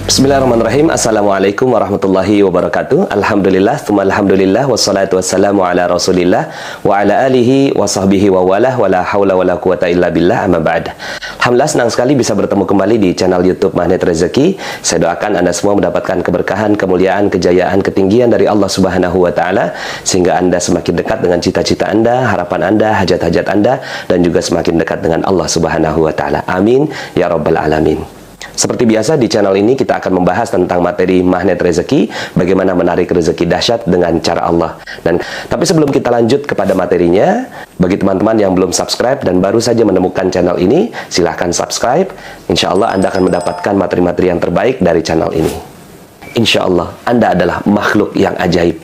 Bismillahirrahmanirrahim. Assalamualaikum warahmatullahi wabarakatuh. Alhamdulillah, tsumma alhamdulillah, wassalatu wassalamu ala rasulillah wa ala alihi wa sahbihi wa walah, wa la hawla wa la quwata illa billah, amma ba'd. Alhamdulillah, senang sekali bisa bertemu kembali di channel YouTube Magnet Rezeki. Saya doakan Anda semua mendapatkan keberkahan, kemuliaan, kejayaan, ketinggian dari Allah Subhanahu wa Ta'ala, sehingga Anda semakin dekat dengan cita-cita Anda, harapan Anda, hajat-hajat Anda, dan juga semakin dekat dengan Allah Subhanahu wa Ta'ala. Amin ya rabbal alamin. Seperti biasa di channel ini kita akan membahas tentang materi magnet rezeki, bagaimana menarik rezeki dahsyat dengan cara Allah. Tapi sebelum kita lanjut kepada materinya, bagi teman-teman yang belum subscribe dan baru saja menemukan channel ini, silahkan subscribe. Insya Allah Anda akan mendapatkan materi-materi yang terbaik dari channel ini. Insya Allah Anda adalah makhluk yang ajaib.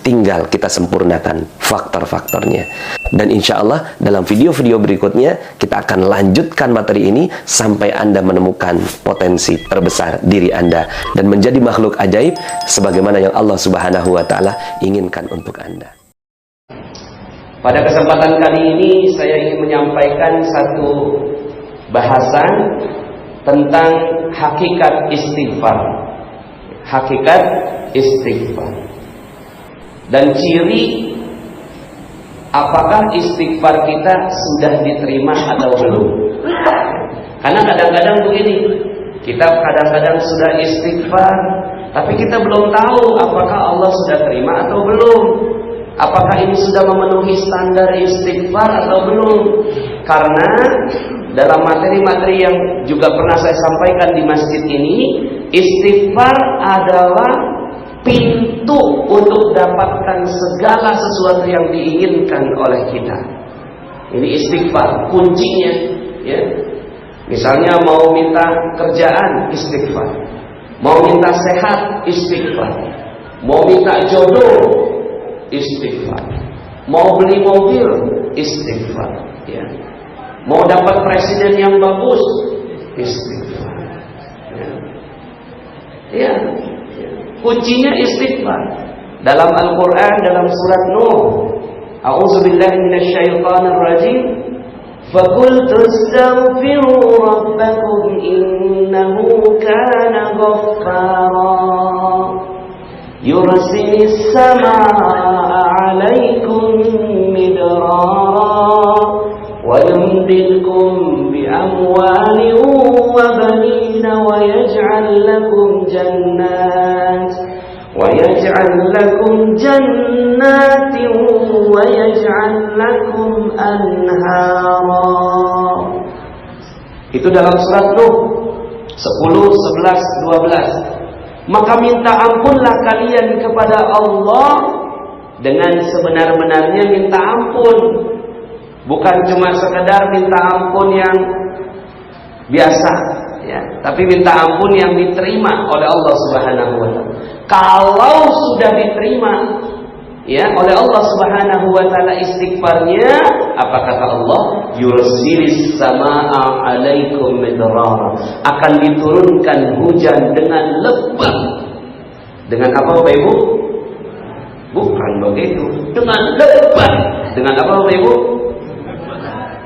Tinggal kita sempurnakan faktor-faktornya. Dan insya Allah dalam video-video berikutnya kita akan lanjutkan materi ini sampai Anda menemukan potensi terbesar diri Anda dan menjadi makhluk ajaib sebagaimana yang Allah Subhanahu wa Ta'ala inginkan untuk Anda. Pada kesempatan kali ini saya ingin menyampaikan satu bahasan tentang hakikat istighfar. Hakikat istighfar. Dan ciri apakah istighfar kita sudah diterima atau belum. Karena kadang-kadang begini, kita kadang-kadang sudah istighfar, tapi kita belum tahu apakah Allah sudah terima atau belum. Apakah ini sudah memenuhi standar istighfar atau belum. Karena dalam materi-materi yang juga pernah saya sampaikan di masjid ini, istighfar adalah pintu untuk dapatkan segala sesuatu yang diinginkan oleh kita. Ini istighfar, kuncinya, ya. Misalnya mau minta kerjaan, istighfar. Mau minta sehat, istighfar. Mau minta jodoh, istighfar. Mau beli mobil, istighfar, ya. Mau dapat presiden yang bagus, istighfar, ya. Kuncinya istighfar. Dalam Al-Quran, dalam surat Nuh, A'udzubillahi minasyaitonir rajim, فَقُلْتُ اسْتَغْفِرُوا رَبَّكُمْ إِنَّهُ كَانَ غَفَّارًا يُرْسِلِ السَّمَاءَ عَلَيْكُمْ مِدْرَارًا وَيُمْدِدْكُمْ بِأَمْوَالٍ وَبَنِينَ وَيَجْعَلْ لَكُمْ جَنَّاتٍ وَيَجْعَلْ لَكُمْ أَنْهَارًا. Itu dalam surat Nuh 10, 11, 12. Maka minta ampunlah kalian kepada Allah dengan sebenar-benarnya minta ampun. Bukan cuma sekedar minta ampun yang biasa, ya, tapi minta ampun yang diterima oleh Allah Subhanahu wa Ta'ala. Kalau sudah diterima, ya, oleh Allah Subhanahu wa Ta'ala istighfarnya, apa kata Allah? Yursilis samaa'a 'alaikum midrara. Akan diturunkan hujan dengan lebat. Dengan apa Bapak Ibu? Bukan begitu. Dengan lebat. Dengan apa Bapak Ibu?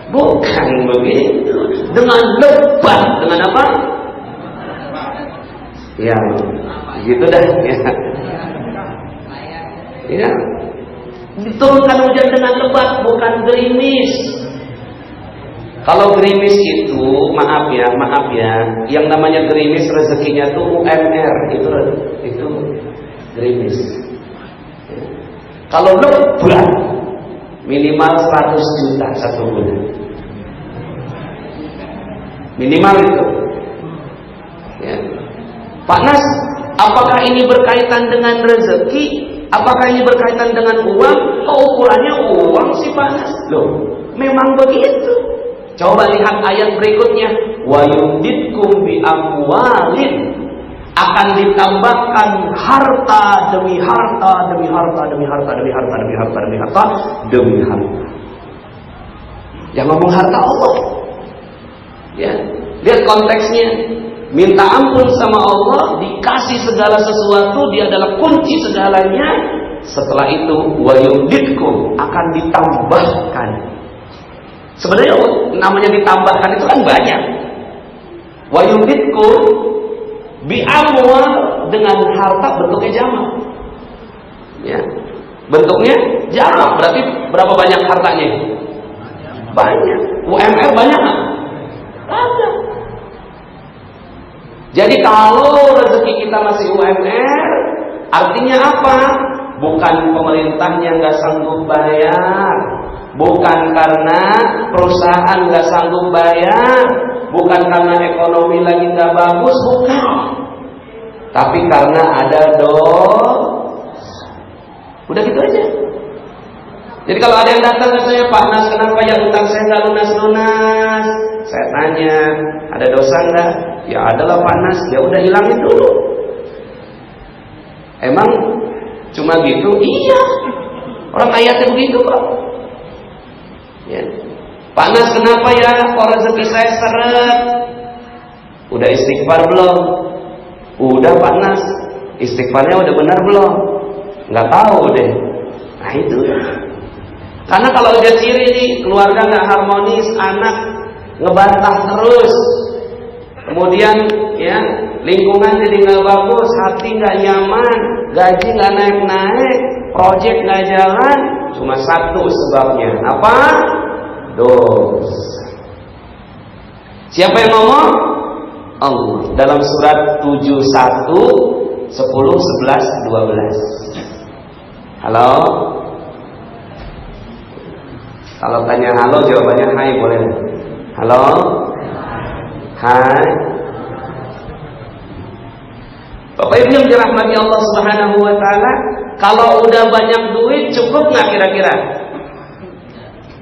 Bukan begitu. Dengan lebat. Dengan apa? Ya, gitu dah. Ya. Diturunkan hujan dengan lebat, bukan gerimis. Kalau gerimis itu, maaf ya, yang namanya gerimis rezekinya tuh UMR, itu gerimis. Kalau lebat, minimal 100 juta satu bulan. Minimal itu, ya. Pak Nas, apakah ini berkaitan dengan rezeki? Apakah ini berkaitan dengan uang? Kok ukurannya uang sih Pak Nas? Loh, memang begitu. Coba lihat ayat berikutnya. Wa yumdidkum bi amwalin. Akan ditambahkan harta demi harta demi harta demi harta demi harta demi harta demi harta demi harta. Yang ngomong harta Allah. Ya, lihat konteksnya. Minta ampun sama Allah, dikasih segala sesuatu, dia adalah kunci segalanya. Setelah itu, wa yumdidkum, akan ditambahkan Sebenarnya namanya ditambahkan itu kan banyak. Wa yumditkum bi amwal, dengan harta bentuknya jamak. Ya. Bentuknya jamak, berarti berapa banyak hartanya? Banyak. UMR banyak nggak? Banyak. Jadi kalau rezeki kita masih UMR, artinya apa? Bukan pemerintahnya nggak sanggup bayar, bukan karena perusahaan nggak sanggup bayar, bukan karena ekonomi lagi nggak bagus, bukan. Tapi karena ada udah gitu aja. Jadi kalau ada yang datang ke saya, Pak Nas, kenapa ya utang saya nggak lunas-lunas? Saya tanya, ada dosa nggak? Ya adalah Pak Nas, ya udah hilangin dulu. Emang cuma gitu? Iya. Orang ayatnya begitu kok. Ya. Pak Nas, kenapa ya kok rezeki saya seret? Udah istighfar belum? Udah Pak Nas, istighfarnya udah benar belum? Nggak tahu deh. Nah itu. Karena kalau udah ciri nih, keluarga nggak harmonis, anak ngebantah terus, kemudian ya lingkungan jadi nggak bagus, hati nggak nyaman, gaji nggak naik-naik, proyek nggak jalan, cuma satu sebabnya, apa? Dosa. Siapa yang ngomong? Allah. Dalam surat 71, 10, 11, 12. Halo? Kalau tanya halo, jawabannya hai, boleh? Halo? Hai. Bapak Ibu yang dirahmati Allah Subhanahu wa taala, kalau udah banyak duit cukup nggak kira-kira?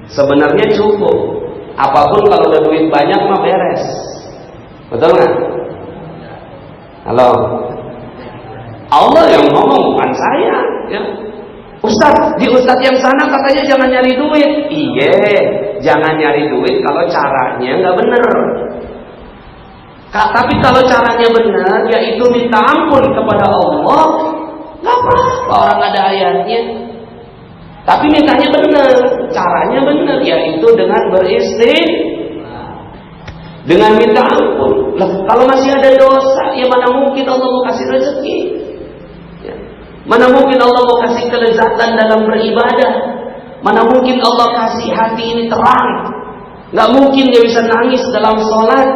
Sebenarnya cukup. Apapun kalau udah duit banyak mah beres. Betul nggak? Halo? Allah yang ngomong, bukan saya, ya. Ustaz, di Ustaz yang sana katanya jangan nyari duit. Iya, jangan nyari duit kalau caranya nggak bener. Tapi kalau caranya benar, yaitu minta ampun kepada Allah, nggak apa-apa, orang ada ayatnya. Tapi mintanya benar, caranya benar, yaitu dengan dengan minta ampun. Lah, kalau masih ada dosa, ya mana mungkin Allah mau kasih rezeki? Ya. Mana mungkin Allah mau kasih kelezatan dalam beribadah? Mana mungkin Allah kasih hati ini terang? Nggak mungkin dia bisa nangis dalam sholat,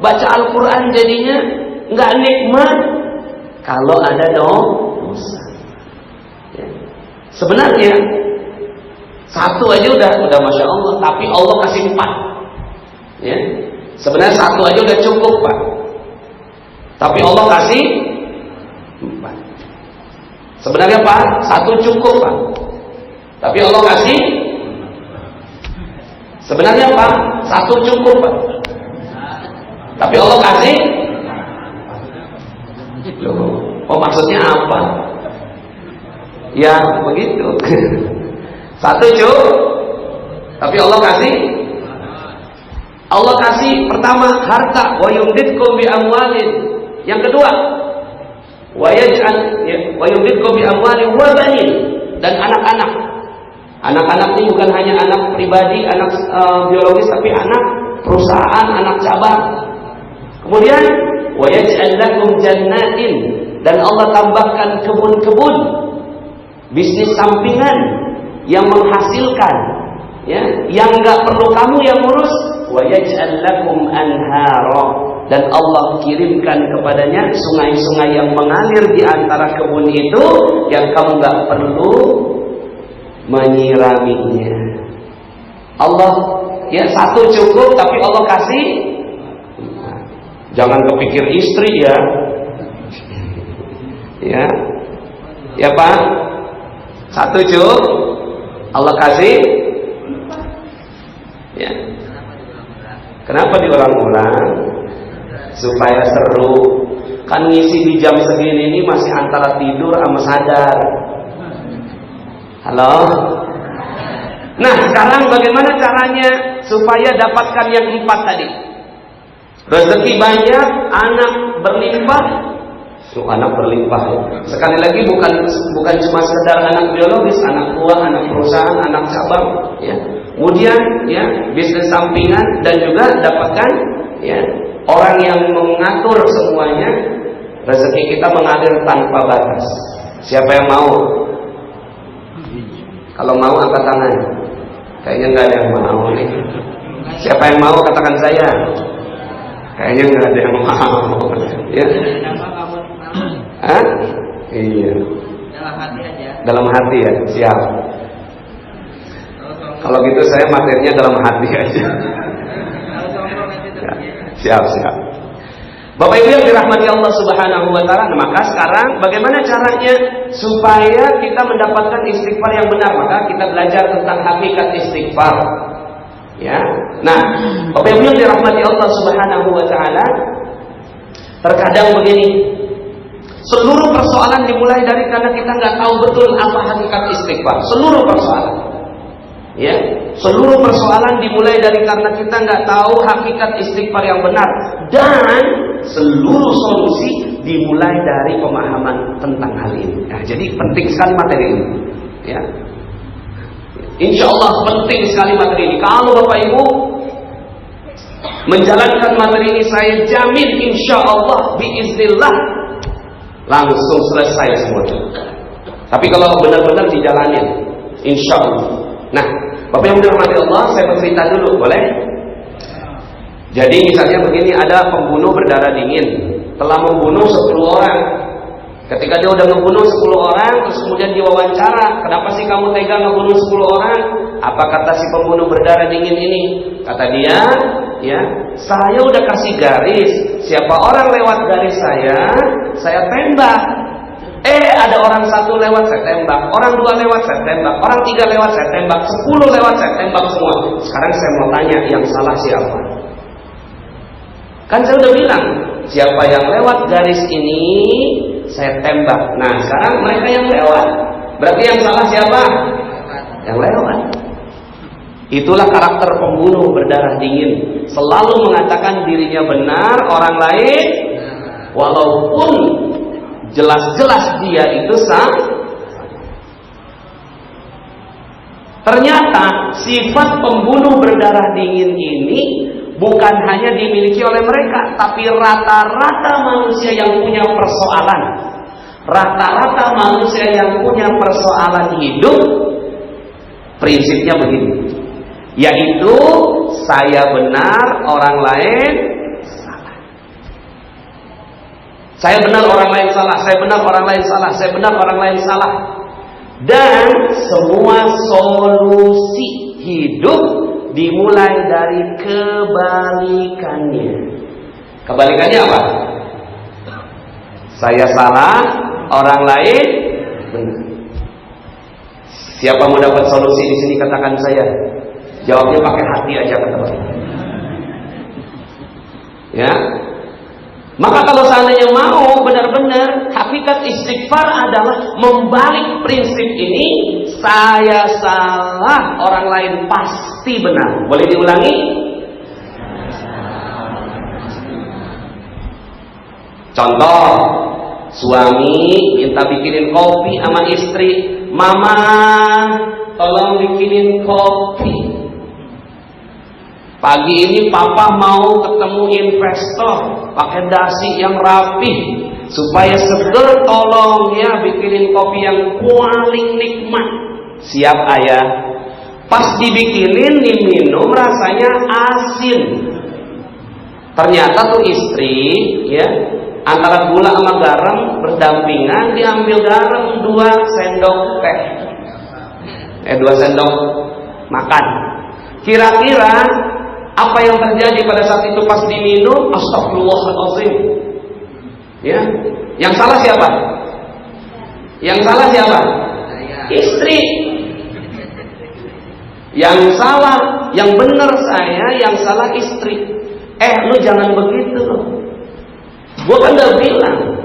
baca Al-Quran jadinya nggak nikmat kalau ada dosa. Ya. Sebenarnya satu aja udah masya Allah, tapi Allah kasih 4. Ya. Sebenarnya satu aja udah cukup Pak, tapi Allah kasih 4. Sebenarnya Pak, satu cukup Pak, tapi Allah kasih. Sebenarnya Pak, satu cukup Pak, tapi Allah kasih. Oh maksudnya apa? Ya begitu. Satu cukup, tapi Allah kasih. Allah kasih pertama harta, wa yumditkum bi amwalin. Yang kedua, wa yumditkum bi amwalin wa banin, dan anak-anak. Anak-anak ini bukan hanya anak pribadi, anak biologis, tapi anak perusahaan, anak cabang. Kemudian wa yaj'al lakum jannatin, dan Allah tambahkan kebun-kebun, bisnis sampingan yang menghasilkan, ya, yang nggak perlu kamu yang ngurus. Wa yaj'al lakum anhara, dan Allah kirimkan kepadanya sungai-sungai yang mengalir di antara kebun itu, yang kamu nggak perlu menyiraminya. Allah, ya satu cukup, tapi Allah kasih. Jangan kepikir istri ya. Ya Pak, satu cukup, Allah kasih. Ya. Kenapa diulang-ulang? Supaya seru. Kan ngisi di jam segini ini masih antara tidur sama sadar. Halo? Nah sekarang bagaimana caranya supaya dapatkan yang 4 tadi? Rezeki banyak, anak berlimpah. Anak berlimpah ya. Sekali lagi bukan cuma sekedar anak biologis, anak buah, anak perusahaan, anak cabang, ya. kemudian ya bisnis sampingan, dan juga dapatkan ya orang yang mengatur semuanya. Rezeki kita mengalir tanpa batas. Siapa yang mau? Kalau mau angkat tangan. Kayaknya nggak ada yang mau nih. Siapa yang mau katakan saya? Kayaknya nggak ada yang mau. Ya. Hah? Iya. Dalam hati aja. Dalam hati ya, siap. Kalau gitu saya materinya dalam hati aja. Ya, siap. Bapak Ibu yang dirahmati Allah Subhanahu wa taala, maka sekarang bagaimana caranya supaya kita mendapatkan istighfar yang benar? Maka kita belajar tentang hakikat istighfar. Ya. Nah, Bapak Ibu yang dirahmati Allah Subhanahu wa taala, terkadang begini, seluruh persoalan dimulai dari karena kita nggak tahu betul apa hakikat istighfar. Seluruh persoalan, ya, seluruh persoalan dimulai dari karena kita nggak tahu hakikat istighfar yang benar, dan seluruh solusi dimulai dari pemahaman tentang hal ini. Nah, jadi penting sekali materi ini, ya. Insya Allah penting sekali materi ini. Kalau Bapak Ibu menjalankan materi ini, saya jamin insya Allah biiznillah langsung selesai semua. Tapi kalau benar-benar dijalanin, insya Allah. Nah, Bapak yang dirahmati Allah, saya bercerita dulu, boleh? Jadi misalnya begini, ada pembunuh berdarah dingin, telah membunuh 10 orang. Ketika dia udah ngebunuh 10 orang, terus kemudian diwawancara, kenapa sih kamu tega ngebunuh 10 orang? Apa kata si pembunuh berdarah dingin ini? Kata dia, ya, saya udah kasih garis, siapa orang lewat garis saya tembak. Ada orang 1 lewat, saya tembak. Orang 2 lewat, saya tembak. Orang 3 lewat, saya tembak. 10 lewat, saya tembak semua. Sekarang saya mau tanya, yang salah siapa? Kan saya udah bilang, siapa yang lewat garis ini, saya tembak. Nah, sekarang mereka yang lewat. Berarti yang salah siapa? Yang lewat. Itulah karakter pembunuh berdarah dingin. Selalu mengatakan dirinya benar, orang lain, walaupun jelas-jelas dia itu salah. Ternyata sifat pembunuh berdarah dingin ini bukan hanya dimiliki oleh mereka, tapi rata-rata manusia yang punya persoalan. Rata-rata manusia yang punya persoalan hidup prinsipnya begini, yaitu saya benar, orang lain salah. Saya benar, orang lain salah. Saya benar, orang lain salah. Saya benar, orang lain salah. Dan semua solusi hidup dimulai dari kebalikannya. Kebalikannya apa? Saya salah, orang lain benar. Siapa mau dapat solusi di sini katakan saya. Jawabnya pakai hati aja kata Bapak. Ya. Maka kalau seandainya mau benar-benar hakikat istighfar adalah membalik prinsip ini, saya salah, orang lain pasti benar. Boleh diulangi? Contoh, suami minta bikinin kopi sama istri, "Mama, tolong bikinin kopi. Pagi ini papa mau ketemu investor, pakai dasi yang rapi supaya seger, tolong ya bikinin kopi yang paling nikmat." Siap ayah. Pas dibikinin, diminum rasanya asin. Ternyata tuh istri, ya, antara gula sama garam berdampingan, diambil garam 2 sendok teh. 2 sendok makan. Kira-kira apa yang terjadi pada saat itu pas diminum? Astagfirullahaladzim. Ya, yang salah siapa? Yang salah siapa? Istri. Yang salah, yang benar saya, yang salah istri. Lu jangan begitu loh. Gue kan udah bilang,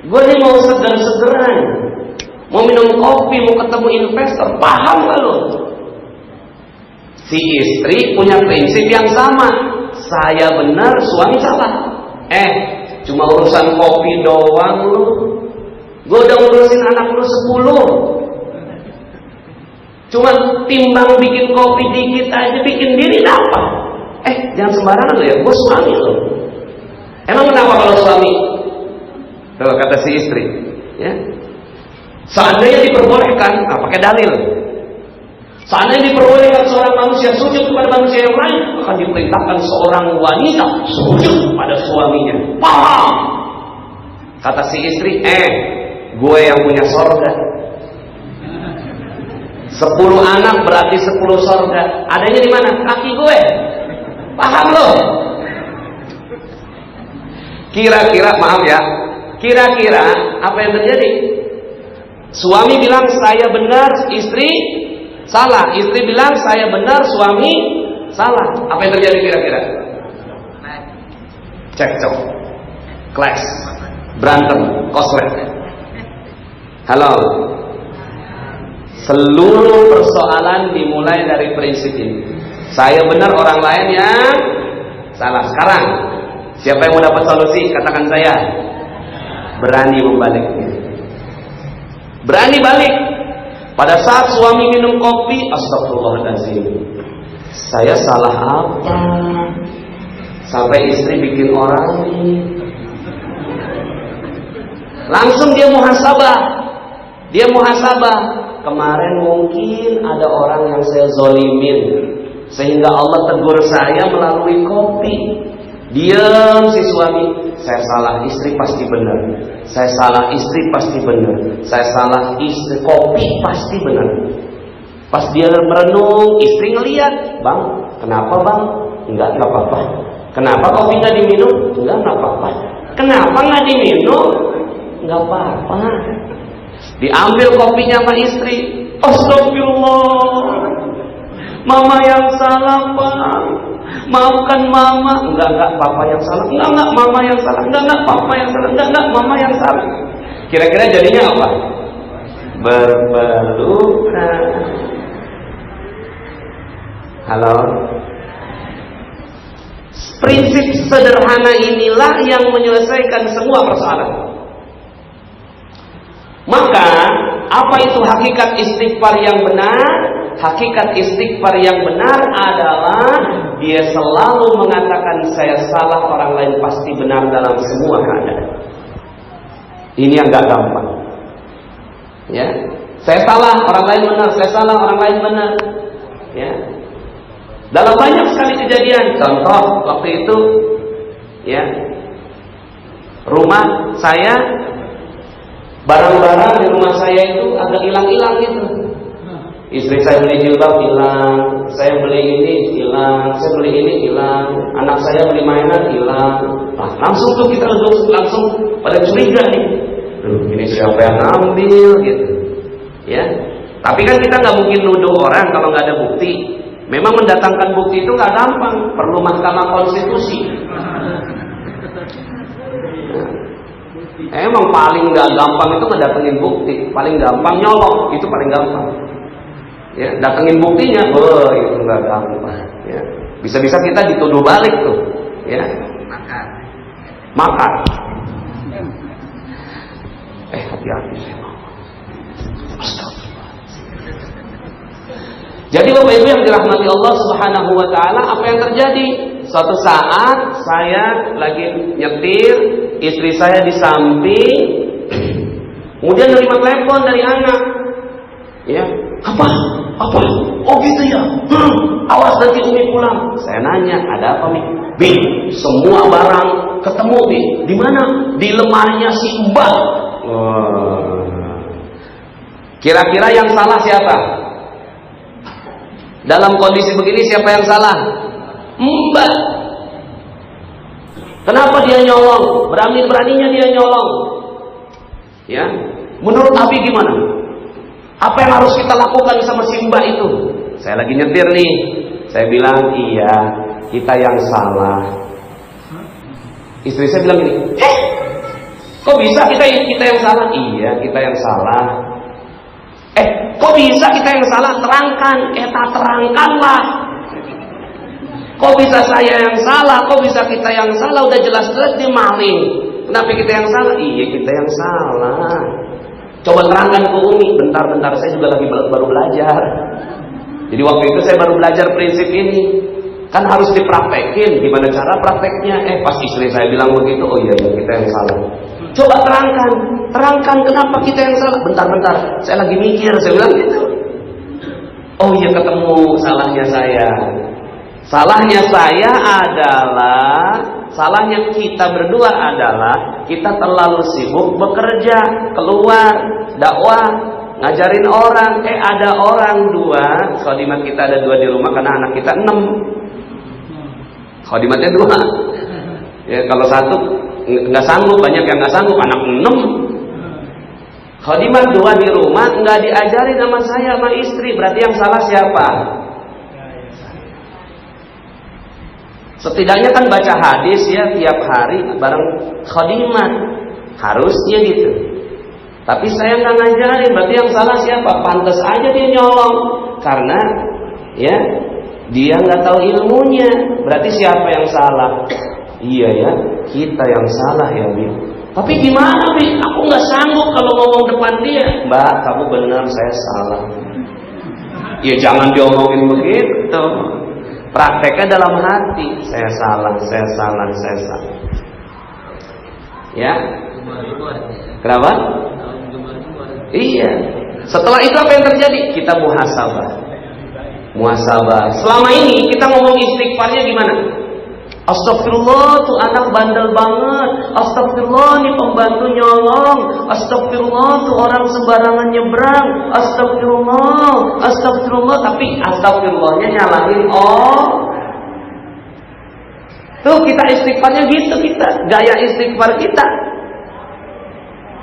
gue ini mau segar-segaran, mau minum kopi, mau ketemu investor. Paham gak lo? Si istri punya prinsip yang sama. Saya benar, suami salah. Cuma urusan kopi doang lu. Gue udah ngurusin anak lu 10. Cuma timbang bikin kopi dikit aja, bikin diri dapat. Jangan sembarangan lo ya, gue suami lo. Emang kenapa kalau suami? Tuh kata si istri, ya. Seandainya diperbolehkan, pakai dalil. Seandainya diperbolehkan seorang manusia sujud kepada manusia yang lain, akan diperintahkan seorang wanita sujud pada suaminya. Paham? Kata si istri, gue yang punya sorga. 10 anak berarti 10 sorga. Adanya di mana? Kaki gue. Paham lo? Kira-kira, maaf ya, kira-kira apa yang terjadi? Suami bilang saya benar, istri salah. Istri bilang saya benar, suami salah. Apa yang terjadi kira-kira? Cekcok, clash, berantem, koslet. Halo. Seluruh persoalan dimulai dari prinsip ini. Saya benar, orang lain yang salah. Sekarang siapa yang mau dapat solusi? Katakan saya. Berani membaliknya. Berani balik. Pada saat suami minum kopi, astagfirullahaladzim, saya salah apa? Sampai istri bikin orang nih. Langsung dia muhasabah. Dia muhasabah. Kemarin mungkin ada orang yang saya zolimin, sehingga Allah tegur saya melalui kopi. Diam si suami. Saya salah, istri pasti benar. Saya salah, istri pasti benar. Saya salah, istri, kopi pasti benar. Pas dia merenung, istri ngeliat, bang, kenapa bang? Enggak apa-apa. Kenapa kopi nggak diminum? Enggak apa-apa. Kenapa nggak diminum? Enggak apa-apa. Diambil kopinya sama istri. Astagfirullah, mama yang salah bang, maafkan mama. Enggak, papa yang salah. Enggak, mama yang salah. Enggak, papa yang salah. Enggak, mama yang salah. Kira-kira jadinya apa? Berpelukan. Halo. Prinsip sederhana inilah yang menyelesaikan semua persoalan. Maka, apa itu hakikat istighfar yang benar? Hakikat istighfar yang benar adalah dia selalu mengatakan saya salah, orang lain pasti benar dalam semua keadaan. Ini yang gak gampang. Ya, saya salah, orang lain benar. Saya salah, orang lain benar. Ya, dalam banyak sekali kejadian. Contoh waktu itu, ya, rumah saya, barang-barang di rumah saya itu agak hilang-hilang gitu. Istri saya beli jilbab hilang, saya beli ini hilang, saya beli ini hilang, anak saya beli mainan hilang. Nah, langsung tuh kita langsung pada curiga nih. Ini siapa yang ngambil gitu. Ya. Tapi kan kita nggak mungkin nuduh orang kalau nggak ada bukti. Memang mendatangkan bukti itu nggak gampang, perlu Mahkamah Konstitusi. Emang paling nggak gampang itu ngedatengin bukti, paling gampang nyolong, itu paling gampang. Ya, datengin buktinya, itu nggak gampang. Ya, bisa-bisa kita dituduh balik tuh, ya. Makan. Hati-hati sih. Jadi Bapak Ibu yang dirahmati Allah Subhanahu wa taala, apa yang terjadi? Suatu saat saya lagi nyetir, istri saya di samping, kemudian nerima telepon dari anak. Ya, apa? Oh gitu ya. Awas nanti Umi pulang. Saya nanya, ada apa Mi? Bi, semua barang ketemu Bi. Di mana? Di lemarinya si Mbak. Kira-kira yang salah siapa? Dalam kondisi begini siapa yang salah? Mbak. Kenapa dia nyolong? Berani-beraninya dia nyolong. Ya, menurut Abi gimana? Apa yang harus kita lakukan sama si Mbak itu? Saya lagi nyetir nih. Saya bilang, iya, kita yang salah. Istri saya bilang gini, kok bisa kita yang salah? Iya, kita yang salah. Kok bisa kita yang salah? Terangkan. Terangkanlah. Kok bisa saya yang salah? Kok bisa kita yang salah? Udah jelas-jelas dia maling. Kenapa kita yang salah? Iya, kita yang salah. Coba terangkan ke Umi. Bentar, saya juga lagi baru belajar. Jadi waktu itu saya baru belajar prinsip ini. Kan harus dipraktekin. Gimana cara prakteknya? Pas istri saya bilang begitu, oh iya kita yang salah. Coba terangkan kenapa kita yang salah. Bentar, saya lagi mikir. Saya bilang gitu. Oh iya, ketemu salahnya saya. Salahnya saya adalah, salahnya kita berdua adalah kita terlalu sibuk bekerja, keluar, dakwah, ngajarin orang. Ada orang 2, khadimat kita ada 2 di rumah karena anak kita 6. Khadimatnya 2. Ya, kalau 1 nggak sanggup, banyak yang nggak sanggup, anak 6. Khadimat 2 di rumah nggak diajarin sama saya sama istri, berarti yang salah siapa? Setidaknya kan baca hadis ya tiap hari bareng khadimat, harusnya gitu. Tapi saya nggak ngajarin, berarti yang salah siapa? Pantas aja dia nyolong, karena ya dia nggak tahu ilmunya. Berarti siapa yang salah? Iya ya, kita yang salah ya, Bi. Tapi gimana, Bi? Aku nggak sanggup kalau ngomong depan dia. Mbak, kamu benar, saya salah. Ya jangan diomongin begitu. Prakteknya dalam hati. Saya salah. Ya? Kenapa? Iya. Setelah itu apa yang terjadi? Kita muhasabah. Selama ini kita ngomong istighfarnya gimana? Astagfirullah, tuh anak bandel banget. Astagfirullah, nih pembantu nyolong. Astagfirullah, tuh orang sembarangan nyebrang. Astagfirullah. Tapi astagfirullahnya nyalahin tuh kita istighfarnya gitu, kita gaya istighfar kita.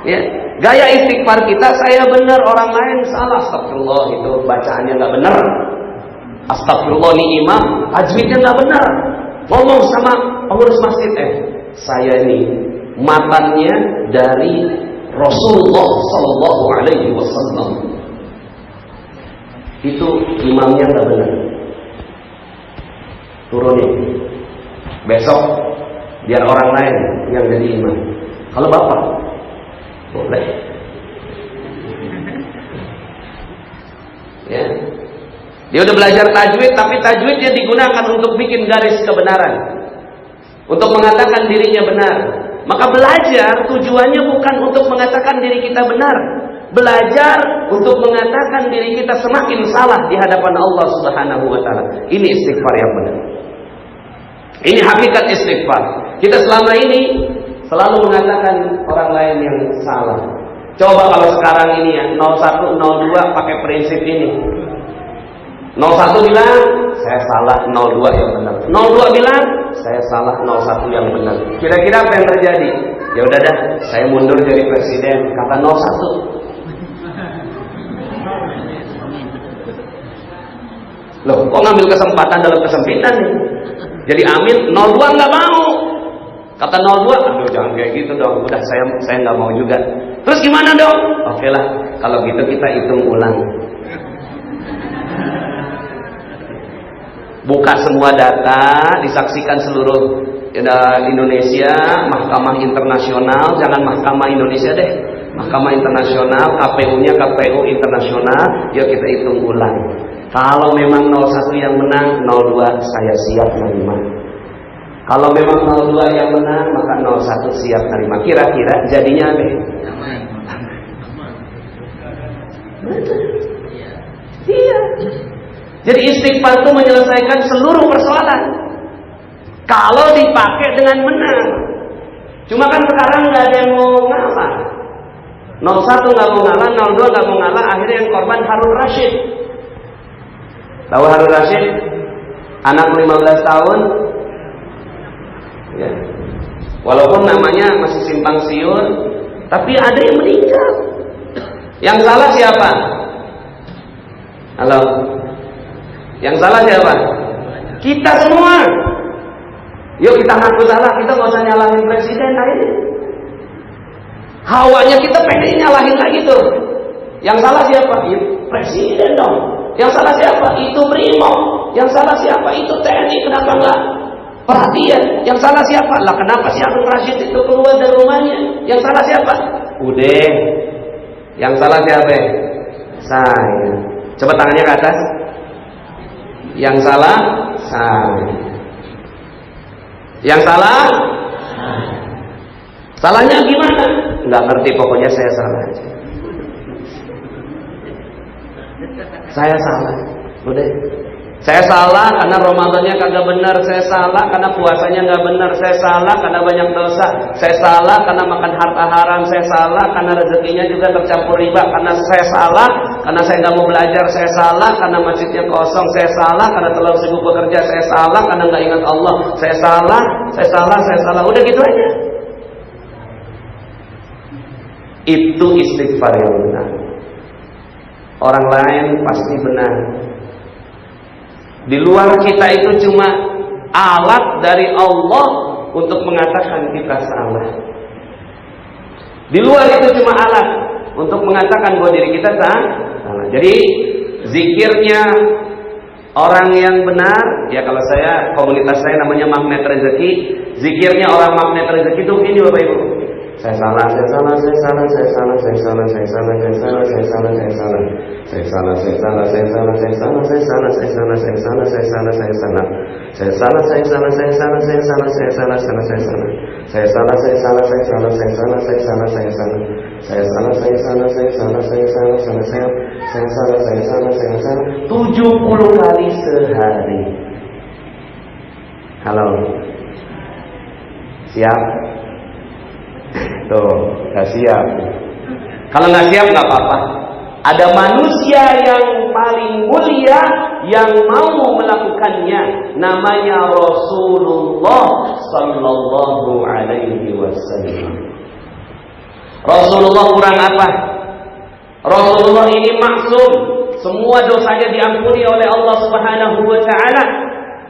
Ya, gaya istighfar kita, saya benar, orang lain salah. Astagfirullah, itu bacaannya nggak benar. Astagfirullah, nih imam tajwidnya nggak benar. Ngomong sama pengurus masjid, saya ini matannya dari Rasulullah Sallallahu Alaihi Wasallam. Itu imamnya nggak benar. Turunin. Besok biar orang lain yang jadi imam. Kalau bapak boleh. Ya. Dia udah belajar tajwid, tapi tajwidnya digunakan untuk bikin garis kebenaran, untuk mengatakan dirinya benar. Maka belajar tujuannya bukan untuk mengatakan diri kita benar. Belajar untuk mengatakan diri kita semakin salah di hadapan Allah Subhanahu wa Ta'ala. Ini istighfar yang benar. Ini hakikat istighfar. Kita selama ini selalu mengatakan orang lain yang salah. Coba kalau sekarang ini ya, 01, 02 pakai prinsip ini. 01 bilang saya salah, 02 yang benar. 02 bilang saya salah, 01 yang benar. Kira-kira apa yang terjadi? Ya udah dah, saya mundur jadi presiden, kata 01. Loh, kok ngambil kesempatan dalam kesempitan nih? Jadi amin, 02 nggak mau. Kata 02, aduh jangan kayak gitu dong. Udah saya nggak mau juga. Terus gimana dong? Oke lah, kalau gitu kita hitung ulang. Buka semua data, disaksikan seluruh Indonesia, mahkamah internasional, jangan mahkamah Indonesia deh, mahkamah internasional, KPU-nya KPU internasional, yuk kita hitung ulang. Kalau memang 01 yang menang, 02 saya siap menerima. Kalau memang 02 yang menang, maka 01 siap menerima. Kira-kira jadinya apa? Iya. Jadi istighfar itu menyelesaikan seluruh persoalan kalau dipakai dengan benar. Cuma kan sekarang nggak ada yang mau ngalah. 01 nggak mau ngalah, 02 nggak mau ngalah, akhirnya yang korban Harun Rashid. Tahu Harun Rashid? Anak 15 tahun. Ya. Walaupun namanya masih simpang siur, tapi ada yang meninggal. Yang salah siapa? Halo? Yang salah siapa? Kita semua. Yuk kita ngaku salah, kita nggak usah nyalahin presiden aja. Hawanya kita pengen nyalahin lagi tuh. Yang salah siapa? Ya, presiden dong. Yang salah siapa? Itu Brimob. Yang salah siapa? Itu TNI. Kenapa enggak perhatian? Yang salah siapa? Lah kenapa si Harun Rashid itu keluar dari rumahnya? Yang salah siapa? Udah. Yang salah siapa? Saya. Coba tangannya ke atas. Yang salah saya. Yang salah salahnya gimana? Nggak ngerti, pokoknya saya salah aja. Saya salah. Udah. Saya salah karena Ramadannya kagak benar. Saya salah karena puasanya nggak benar. Saya salah karena banyak dosa. Saya salah karena makan harta haram. Saya salah karena rezekinya juga tercampur riba. Karena saya salah karena saya nggak mau belajar. Saya salah karena masjidnya kosong. Saya salah karena terlalu sibuk bekerja. Saya salah karena nggak ingat Allah. Saya salah, saya salah, saya salah. Udah gitu aja. Itu istighfar yang benar. Orang lain pasti benar. Di luar kita itu cuma alat dari Allah untuk mengatakan kita salah. Di luar itu cuma alat untuk mengatakan bahwa diri kita salah. Jadi zikirnya orang yang benar, ya kalau saya, komunitas saya namanya Magnet Rezeki. Zikirnya orang Magnet Rezeki itu ini Bapak Ibu. Saya salah, saya salah, saya salah, saya salah, saya salah, saya salah, saya salah, saya salah, saya salah. Saya salah, saya salah, saya salah, saya salah, saya salah, saya salah, saya salah, saya salah, saya salah. Saya salah, saya salah, saya salah, saya salah, saya salah, salah, saya salah. Saya salah, saya salah, saya salah, saya salah, saya salah, saya salah. Saya salah, saya salah, saya salah, saya salah, salah, saya salah, saya salah, saya salah. 70 kali sehari. Halo. Siap? Tuh, gak siap. Kalau gak siap gak apa-apa. Ada manusia yang paling mulia yang mau melakukannya, namanya Rasulullah sallallahu alaihi wasallam. Rasulullah kurang apa? Rasulullah ini maksum, semua dosanya diampuni oleh Allah Subhanahu wa taala.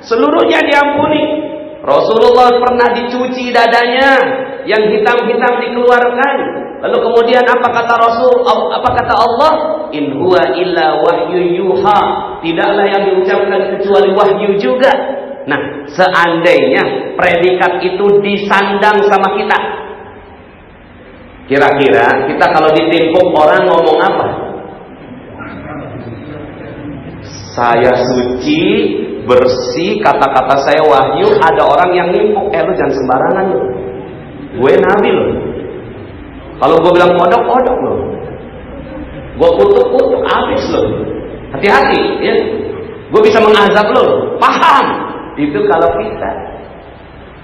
Seluruhnya diampuni. Rasulullah pernah dicuci dadanya, yang hitam-hitam dikeluarkan. Lalu kemudian apa kata Rasul? Apa kata Allah? In huwa illa wahyu yuha. Tidaklah yang diucapkan kecuali wahyu juga. Nah, seandainya predikat itu disandang sama kita, kira-kira kita kalau ditimpuk orang ngomong apa? Saya suci, bersih, kata-kata saya wahyu. Ada orang yang nimpuk, lu jangan sembarangan lu. Gue nabi loh. Kalau gue bilang kodok loh. Gue kutuk habis loh. Hati-hati ya. Gue bisa mengazab loh. Paham? Itu kalau kita.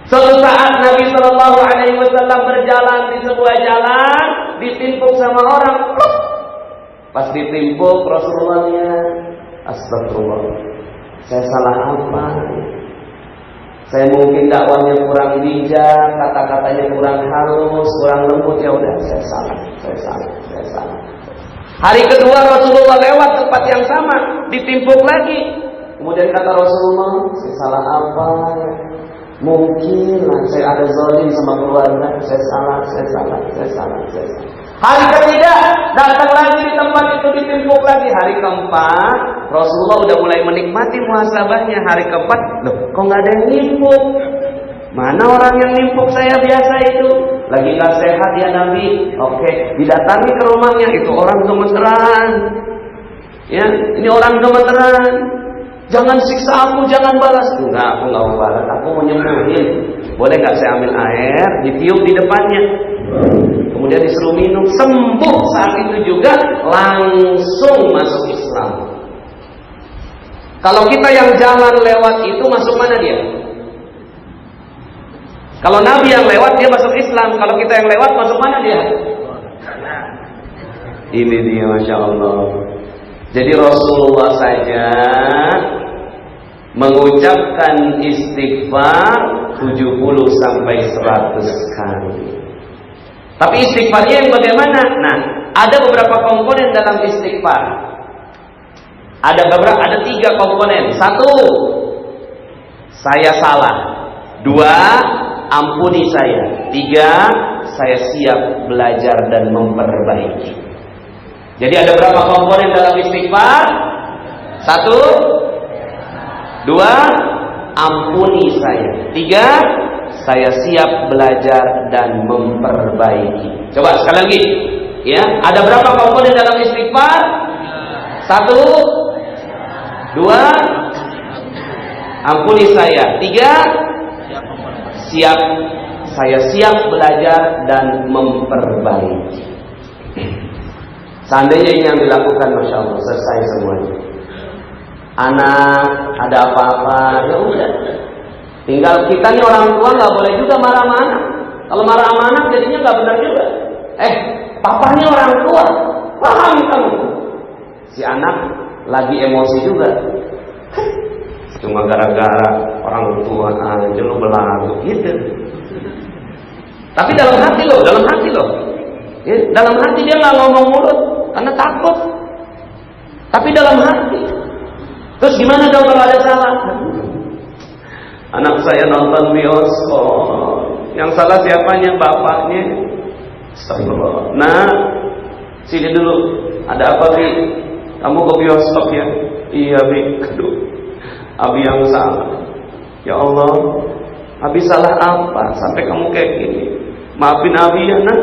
Suatu saat Nabi Shallallahu Alaihi Wasallam berjalan di sebuah jalan, ditimpuk sama orang. Pas ditimpuk Rasulullahnya, astagfirullah, saya salah apa? Saya mungkin dakwahnya kurang bijak, kata-katanya kurang halus, kurang lembut. Ya udah, saya salah. Hari kedua Rasulullah lewat tempat yang sama, ditimpuk lagi. Kemudian kata Rasulullah, saya salah apa? Mungkin saya ada zalim sama keluarga. Saya salah. Hari ketiga datang lagi di tempat itu, ditimpuk lagi. Hari keempat Rasulullah udah mulai menikmati muhasabahnya. Hari keempat, loh kok nggak ada yang nimpuk? Mana orang yang nimpuk saya biasa itu? Lagi nggak sehat ya Nabi. Oke, didatangi ke rumahnya, itu orang gemeteran. Ya, ini orang gemeteran. Jangan siksa aku, jangan balas. Enggak, aku nggak mau balas. Aku mau nyembuhin. Boleh nggak saya ambil air, ditiup di depannya? Kemudian disuruh minum, sembuh saat itu juga, langsung masuk Islam. Kalau kita yang jalan lewat itu masuk mana dia? Kalau Nabi yang lewat dia masuk Islam. Kalau kita yang lewat masuk mana dia? Ini dia, Masya Allah. Jadi Rasulullah saja mengucapkan istighfar 70 sampai 100 kali. Tapi istighfarnya yang bagaimana? Nah, ada beberapa komponen dalam istighfar. Ada 3 komponen. 1, saya salah. 2, ampuni saya. 3, saya siap belajar dan memperbaiki. Jadi ada berapa komponen dalam istighfar? 1, 2, ampuni saya. 3, saya siap belajar dan memperbaiki. Coba sekali lagi. Ya, ada berapa komponen dalam istighfar? 1, 2, ampuni saya. 3, siap. Saya siap belajar dan memperbaiki. Seandainya ini yang dilakukan, Masya Allah, selesai semuanya. Anak ada apa-apa, ya udah. Tinggal kita nih orang tua nggak boleh juga marah sama anak. Kalau marah sama anak jadinya nggak benar juga. Papanya orang tua, paham kamu? Si anak lagi emosi juga. Cuma gara-gara orang tua aja lo belagu gitu. Tapi dalam hati loh. Ya, dalam hati dia nggak ngomong mulut karena takut. Tapi dalam hati. Terus gimana dong kalau ada salah? Anak saya nonton bioskop. Yang salah siapanya? Bapaknya. Astagfirullah. Nah, sini dulu. Ada apa, Bi? Kamu ke bioskop ya? Iya, Bi. Aduh, Abi yang salah. Ya Allah, Abi salah apa sampai kamu kayak gini? Maafin Abi ya, Nak.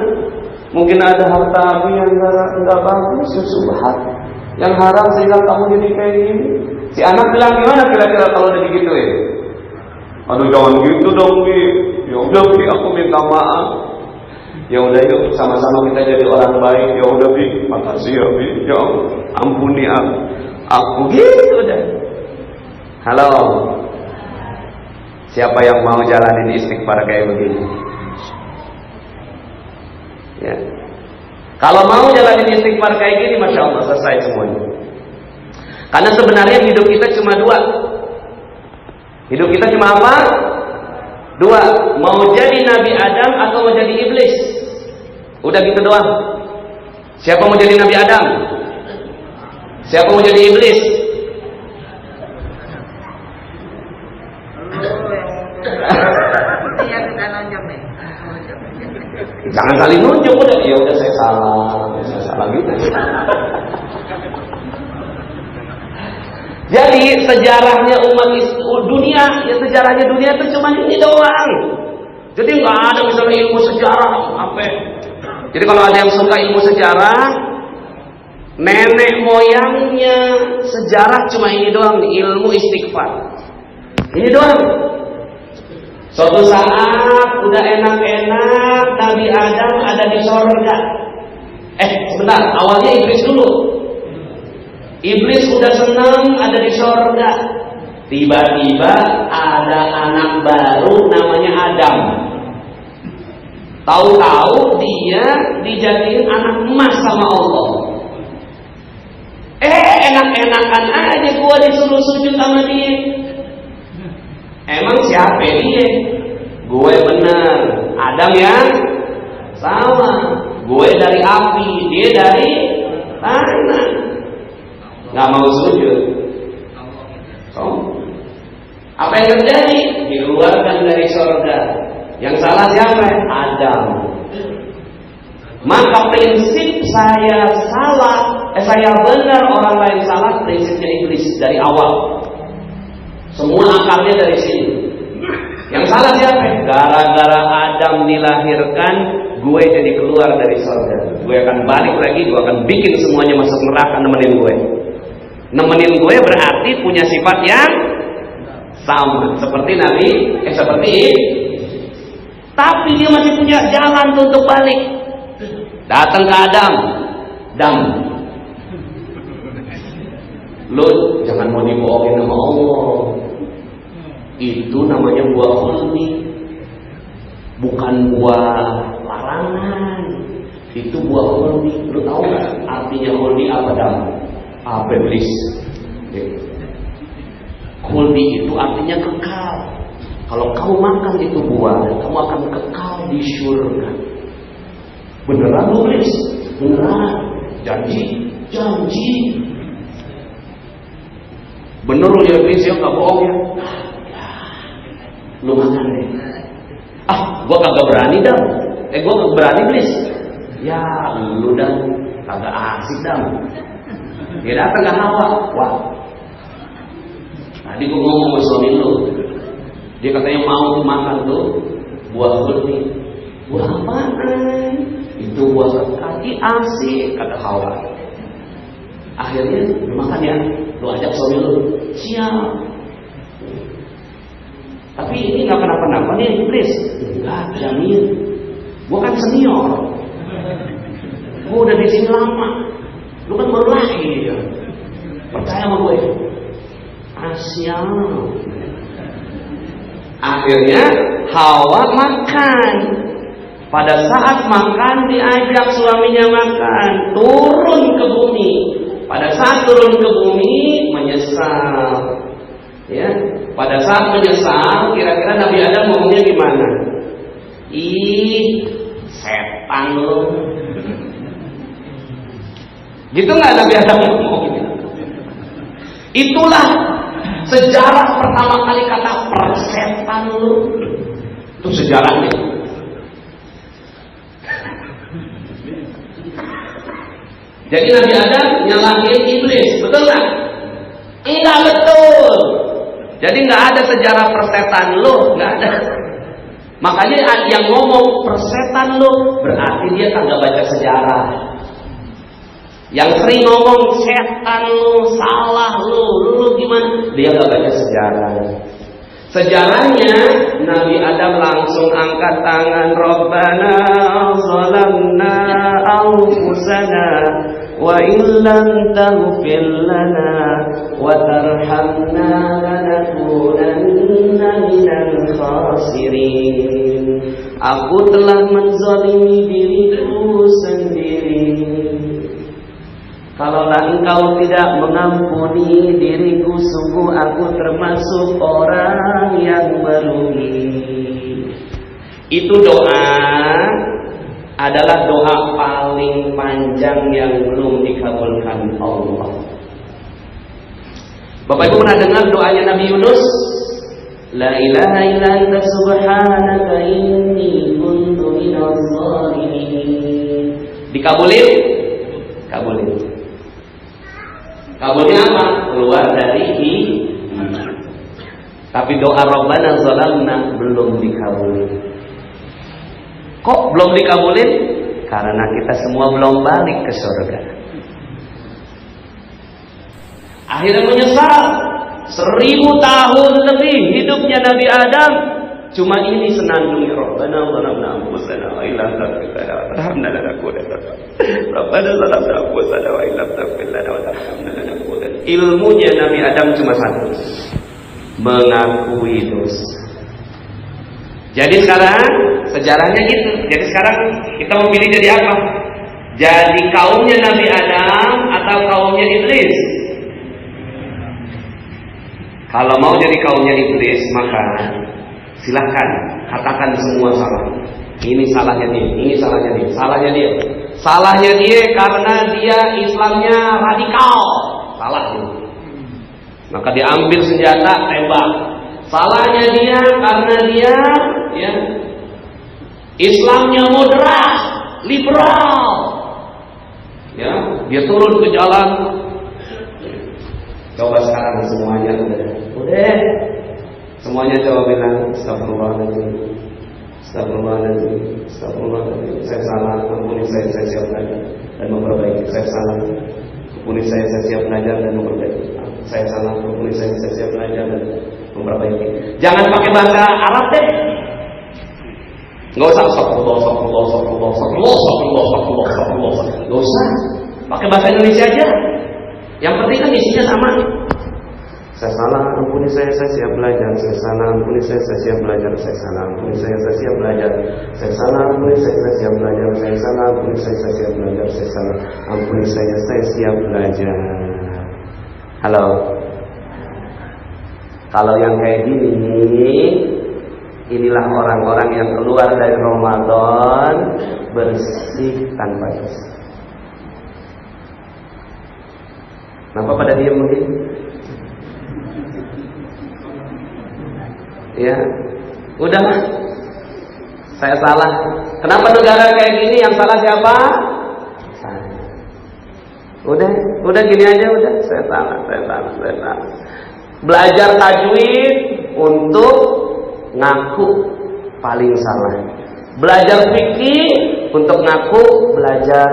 Mungkin ada harta Abi yang enggak bagus, subhan. Yang haram sehingga kamu jadi kayak gini. Si anak bilang gimana kira-kira kalau udah digituin? Aduh, jangan gitu dong, Bi. Ya udah, Bi, aku minta maaf. Ya udah, yuk sama-sama kita jadi orang baik. Ya udah, Bi, makasih ya, Bi. Ya ampuni aku gitu deh. Halo. Siapa yang mau jalanin istighfar kayak begini? Ya. Kalau mau jalanin istighfar kayak gini, Masya Allah, selesai semuanya. Karena sebenarnya hidup kita cuma 2. Hidup kita cuma apa? 2. Mau jadi Nabi Adam atau mau jadi iblis? Udah gitu doang. Siapa mau jadi Nabi Adam? Siapa mau jadi iblis? Jangan saling nunjuk udah. Ya udah saya salah gitu. Jadi sejarahnya umat dunia, ya sejarahnya dunia itu cuma ini doang. Jadi nggak ada misalnya ilmu sejarah apa. Jadi kalau ada yang suka ilmu sejarah, nenek moyangnya sejarah cuma ini doang, ilmu istighfar. Ini doang. Suatu saat udah enak-enak Nabi Adam ada di sorga. Sebentar, awalnya iblis dulu. Iblis udah senang ada di sorga. Tiba-tiba ada anak baru namanya Adam. Tahu-tahu dia dijadiin anak emas sama Allah. Enak-enakan aja gua disuruh sujud sama dia. Emang siapa dia? Gue bener. Adam yang sama. Gue dari api, dia dari tanah. Gak mau sujud. Apa yang terjadi? Dikeluarkan dari surga. Yang salah siapa? Adam. Maka prinsip saya benar, orang lain salah, prinsipnya iblis dari awal. Semua akarnya dari sini. Yang salah siapa? Gara-gara Adam dilahirkan, gue jadi keluar dari surga. Gue akan balik lagi, gue akan bikin semuanya masuk neraka nemenin gue. Nemenin gue berarti punya sifat yang sama seperti Nabi, seperti tapi dia masih punya jalan untuk balik. Datang ke Adam, lo jangan mau dibohongin sama Allah. Itu namanya buah khuldi, bukan buah larangan. Itu buah khuldi. Lo tahu nggak artinya khuldi apa, Dam? Apa, iblis? Khuldi itu artinya kekal. Kalau kamu makan itu buah, kamu akan kekal di syurga. Beneran lu, iblis? Beneran. Janji. Bener lu ya, iblis, ya nggak bohong ya. Lu makan deh. Gua kagak berani, Dam. Gua kagak berani, iblis. Ya, lu dan kagak asik, Dam. Dia datang ke Hawa. Wah, tadi gua ngomong sama suami lu. Dia katanya mau makan tuh buah khuldi. Buah apaan? Itu buat kaki asik, kata Hawa. Akhirnya makan ya, lu ajak suami lu. Siap. Tapi ini nggak kenapa-napa nih, please. Enggak, jamin. Gua kan senior. Gua udah di sini lama. Lu kan baru lahir. Percaya sama gue. Asyik. Akhirnya Hawa makan. Pada saat makan diajak suaminya makan, turun ke bumi. Pada saat turun ke bumi menyesal. Ya, pada saat menyesal, kira-kira Nabi Adam ngomongnya gimana? Ih, setan lu. Gitu nggak Nabi Adam ngomong gitu? Itulah sejarah pertama kali kata persetan lu. Itu sejarahnya. Jadi Nabi Adam nyalahin iblis, betul nggak? Enggak betul. Jadi nggak ada sejarah persetan lu, nggak ada. Makanya yang ngomong persetan lu berarti dia kagak baca sejarah. Yang sering ngomong setan lu, salah lu gimana? Dia nggak baca sejarah. Sejarahnya Nabi Adam langsung angkat tangan, Rabbana zalamna anfusana wa illam taghfir lana wa tarhamna lanakunanna minal khasirin. Aku telah menzalimi diriku sendiri. Kalaulah engkau tidak mengampuni diriku, sungguh aku termasuk orang yang merugi. Itu doa adalah doa paling panjang yang belum dikabulkan Allah. Bapak Ibu pernah dengar doanya Nabi Yunus? La ilaha illa anta subhanaka inni kuntu minadh dhalimin. Dikabulin? Kabulin. Kabulnya apa? Keluar dari iman. Tapi doa Rabbana zalamna belum dikabulin. Kok belum dikabulin? Karena kita semua belum balik ke surga. Akhirnya menyesal. 1000 tahun lebih hidupnya Nabi Adam. Cuma ini senandung ya Rabbana zalamna anfusana wa illam taghfir lana wa tarhamna lanakunanna. Rabbana zalamna anfusana wa illam taghfir lana wa tarhamna lanakunanna. Ilmunya Nabi Adam cuma satu. Mengakui dosa. Jadi sekarang sejarahnya gitu. Jadi sekarang kita mau pilih jadi apa? Jadi kaumnya Nabi Adam atau kaumnya iblis? Kalau mau jadi kaumnya iblis, maka silahkan katakan semua salah. Ini salahnya dia, ini salahnya dia, salahnya dia. Salahnya dia karena dia Islamnya radikal. Salah dia. Maka diambil senjata, tembak. Salahnya dia karena dia ya, Islamnya moderat, liberal. Ya, dia turun ke jalan. Coba sekarang semuanya udah. Semuanya coba bilang astagfirullahaladzim, astagfirullahaladzim, astagfirullahaladzim. Saya salah, ampuni saya siap belajar dan memperbaiki. Saya salah, ampuni saya siap belajar dan memperbaiki. Saya salah, ampuni saya siap belajar dan memperbaiki. Jangan pakai bahasa Arab deh. Nggak usah astagfirullah. Nggak usah. Pakai bahasa Indonesia aja. Yang penting kan isinya sama. Saya salah, ampuni saya siap belajar. Saya salah, ampuni saya siap belajar. Saya salah, ampuni saya siap belajar. Saya salah, ampuni saya siap belajar. Saya salah, ampuni saya siap belajar. Saya salah, ampuni saya siap belajar. Halo. Kalau yang kayak gini, inilah orang-orang yang keluar dari Ramadan bersih tanpa dosa. Kenapa pada diam begini? Ya, udah, saya salah. Kenapa negara kayak gini? Yang salah siapa? Saya. Udah gini aja, udah. Saya salah. Belajar tajwid untuk ngaku paling salah. Belajar fikih untuk ngaku belajar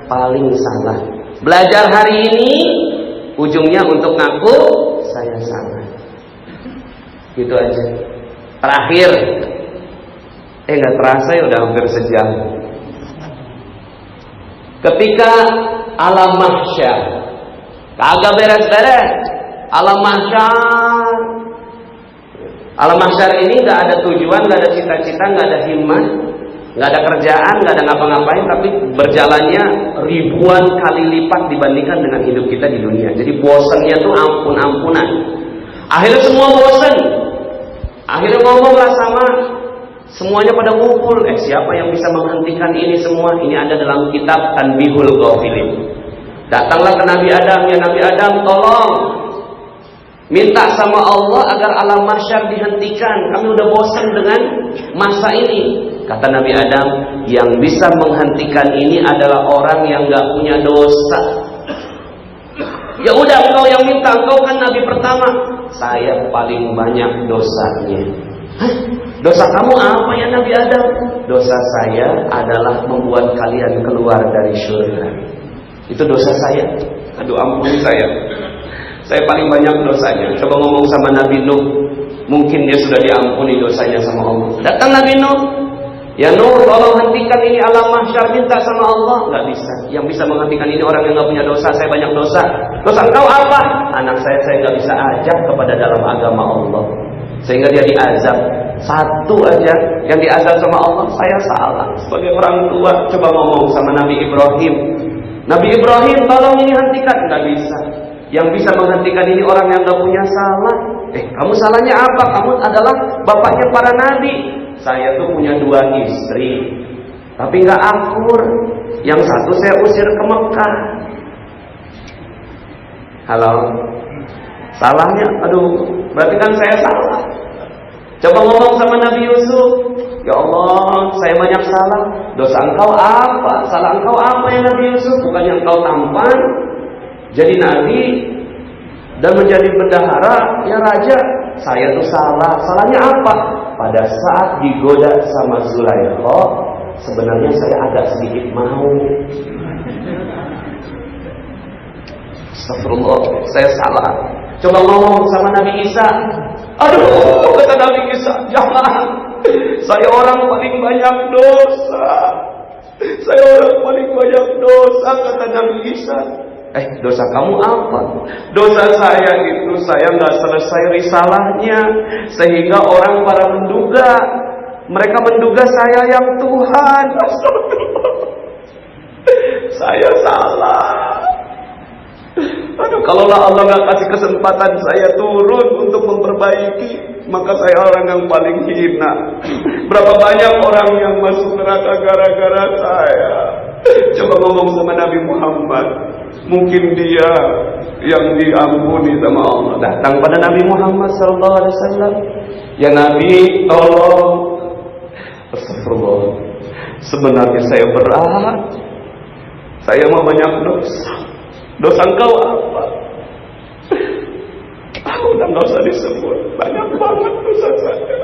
paling salah. Belajar hari ini ujungnya untuk ngaku saya salah. Gitu aja. Terakhir, nggak terasa ya udah hampir sejam. Ketika alam mahsyar, kagak beres-beres. Alam mahsyar ini nggak ada tujuan, nggak ada cita-cita, nggak ada himmah, nggak ada kerjaan, nggak ada ngapa-ngapain, tapi berjalannya ribuan kali lipat dibandingkan dengan hidup kita di dunia. Jadi bosannya tuh ampun-ampunan. Akhirnya semua bosan. Akhirnya ngomonglah sama semuanya pada ngumpul. Siapa yang bisa menghentikan ini semua? Ini ada dalam kitab Tanbihul Ghafilin. Datanglah ke Nabi Adam, ya Nabi Adam, tolong minta sama Allah agar alam mahsyar dihentikan. Kami udah bosan dengan masa ini. Kata Nabi Adam, yang bisa menghentikan ini adalah orang yang gak punya dosa. Ya udah, engkau yang minta, engkau kan Nabi pertama. Saya paling banyak dosanya. Hah? Dosa kamu apa ya Nabi Adam? Dosa saya adalah membuat kalian keluar dari surga. Itu dosa saya. Aduh, ampuni saya. Saya paling banyak dosanya. Coba ngomong sama Nabi Nuh. Mungkin dia sudah diampuni dosanya sama Allah. Datang Nabi Nuh. Ya Nuh, tolong hentikan ini alam mahsyar, minta sama Allah. Gak bisa. Yang bisa menghentikan ini orang yang gak punya dosa. Saya banyak dosa. Dosa engkau apa? Anak saya gak bisa ajak kepada dalam agama Allah, sehingga dia diazab. Satu aja yang diazab sama Allah, saya salah sebagai orang tua. Coba ngomong sama Nabi Ibrahim. Nabi Ibrahim, tolong ini hentikan. Gak bisa. Yang bisa menghentikan ini orang yang gak punya salah. Kamu salahnya apa? Kamu adalah bapaknya para nabi. Saya tuh punya 2 istri, tapi gak akur. Yang satu saya usir ke Mekah. Halo? Salahnya? Aduh, berarti kan saya salah. Coba ngomong sama Nabi Yusuf. Ya Allah, saya banyak salah. Dosa engkau apa? Salah engkau apa ya Nabi Yusuf? Bukannya engkau tampan jadi nabi dan menjadi bendahara, ya raja. Saya tuh salah. Salahnya apa? Pada saat digoda sama Zulaikha, sebenarnya saya agak sedikit mau. Astagfirullah, saya salah. Coba ngomong sama Nabi Isa. Aduh, kata Nabi Isa, jangan. Saya orang paling banyak dosa. Saya orang paling banyak dosa, kata Nabi Isa. Dosa kamu apa? Dosa saya itu, saya nggak selesai risalahnya, sehingga orang pada menduga, mereka menduga saya yang Tuhan. Saya salah. Aduh, kalaulah Allah nggak kasih kesempatan saya turun untuk memperbaiki, maka saya orang yang paling hina. Berapa banyak orang yang masuk neraka gara-gara saya. Coba ngomong sama Nabi Muhammad. Mungkin dia yang diampuni sama Allah. Datang pada Nabi Muhammad SAW. Ya Nabi, tolong. Astagfirullah. Sebenarnya saya berat. Saya mau banyak dosa. Dosa engkau apa? Udah gak usah disebut. Banyak banget dosa saya.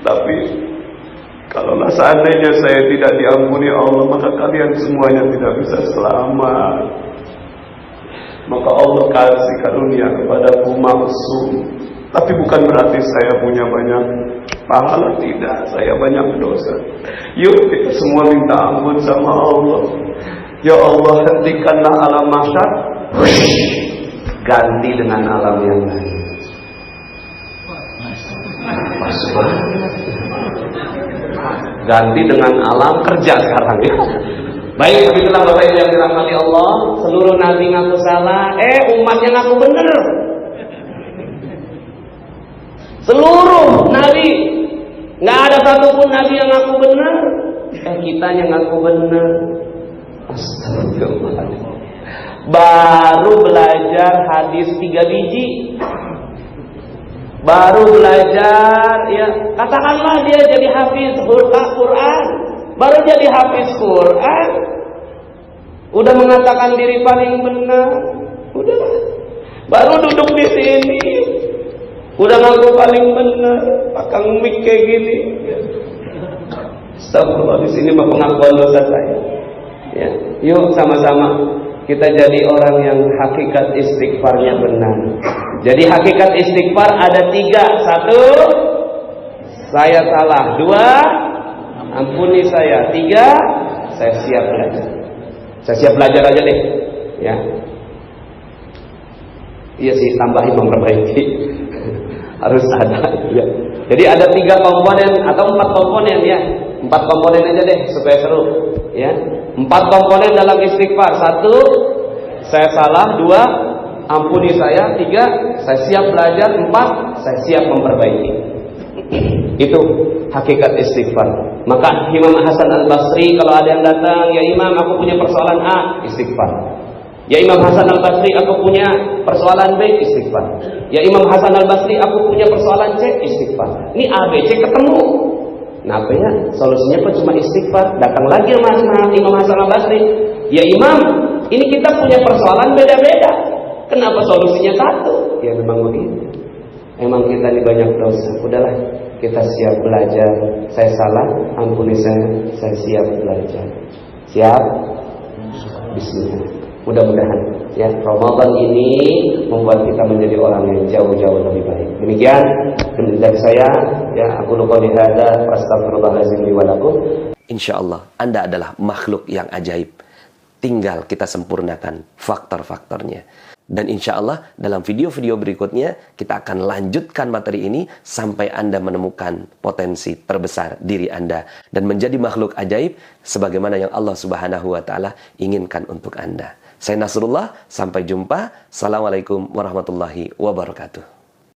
Tapi kalaulah seandainya saya tidak diampuni Allah, maka kalian semuanya tidak bisa selamat. Maka Allah kasih karunia kepadaku maksum. Tapi bukan berarti saya punya banyak pahala, tidak. Saya banyak dosa. Yuk kita semua minta ampun sama Allah. Ya Allah, hentikanlah alam mahsyar, ganti dengan alam yang lain. Ganti dengan alam kerja sekarang ya. Baik, begitulah Bapak Ibu yang dirahmati Allah. Seluruh nabi ngaku salah, umatnya ngaku benar. Seluruh nabi, nggak ada satupun nabi yang ngaku benar. Kita yang ngaku benar. Astagfirullahaladzim. Baru belajar hadis 3 biji. Baru belajar, ya katakanlah dia jadi hafiz Quran. Baru jadi hafiz Quran, udah mengatakan diri paling benar. Udah. Baru duduk di sini, udah ngaku paling benar, pakang mic kayak gini. Astagfirullah, di sini mah pengakuan dosa saya. Ya, yuk sama-sama kita jadi orang yang hakikat istighfarnya benar. Jadi hakikat istighfar ada 3. 1, saya salah. 2, ampuni saya. 3, saya siap belajar. Saya siap belajar aja deh. Ya. Iya sih, tambahin memperbaiki. Harus ada. Ya. Jadi ada 3 komponen atau 4 komponen ya. 4 komponen aja deh supaya seru. Ya. 4 komponen dalam istighfar. 1, saya salah. 2, ampuni saya. 3, saya siap belajar. 4, saya siap memperbaiki. Itu hakikat istighfar. Maka Imam Hasan Al-Basri kalau ada yang datang, ya Imam aku punya persoalan A, istighfar. Ya Imam Hasan Al-Basri aku punya persoalan B, istighfar. Ya Imam Hasan Al-Basri aku punya persoalan C, istighfar. Ini A, B, C ketemu. Nah apa ya? Solusinya apa? Cuma istighfar. Datang lagi sama Imam Hasan Al-Basri. Ya Imam, ini kita punya persoalan beda-beda. Kenapa solusinya satu? Ya memang begitu. Emang kita ini banyak dosa. Udahlah, kita siap belajar. Saya salah, ampuni saya siap belajar. Siap? Bismillah. Mudah-mudahan ya Ramadan ini membuat kita menjadi orang yang jauh-jauh lebih baik. Demikian dari saya, ya aku lupa dihada, astagfirullahaladzim wa lakum. Insyaallah Anda adalah makhluk yang ajaib. Tinggal kita sempurnakan faktor-faktornya. Dan insya Allah dalam video-video berikutnya kita akan lanjutkan materi ini sampai Anda menemukan potensi terbesar diri Anda dan menjadi makhluk ajaib sebagaimana yang Allah Subhanahu wa Ta'ala inginkan untuk Anda. Saya Nasrullah, sampai jumpa. Assalamualaikum warahmatullahi wabarakatuh.